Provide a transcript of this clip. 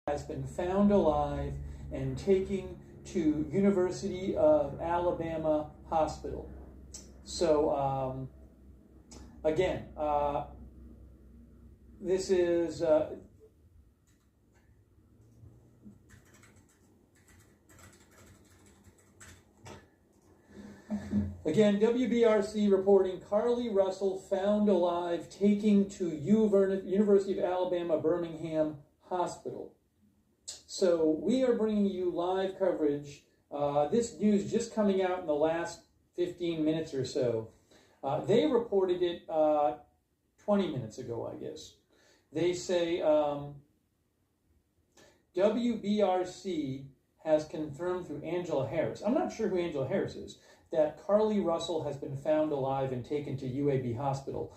has been found alive and taken to University of Alabama Hospital. So again, this is again, WBRC reporting Carlee Russell found alive, taken to University of Alabama Birmingham Hospital. So we are bringing you live coverage. This news just coming out in the last 15 minutes or so. They reported it 20 minutes ago, I guess. They say WBRC has confirmed through Angela Harris. I'm not sure who Angela Harris is, that Carlee Russell has been found alive and taken to UAB Hospital.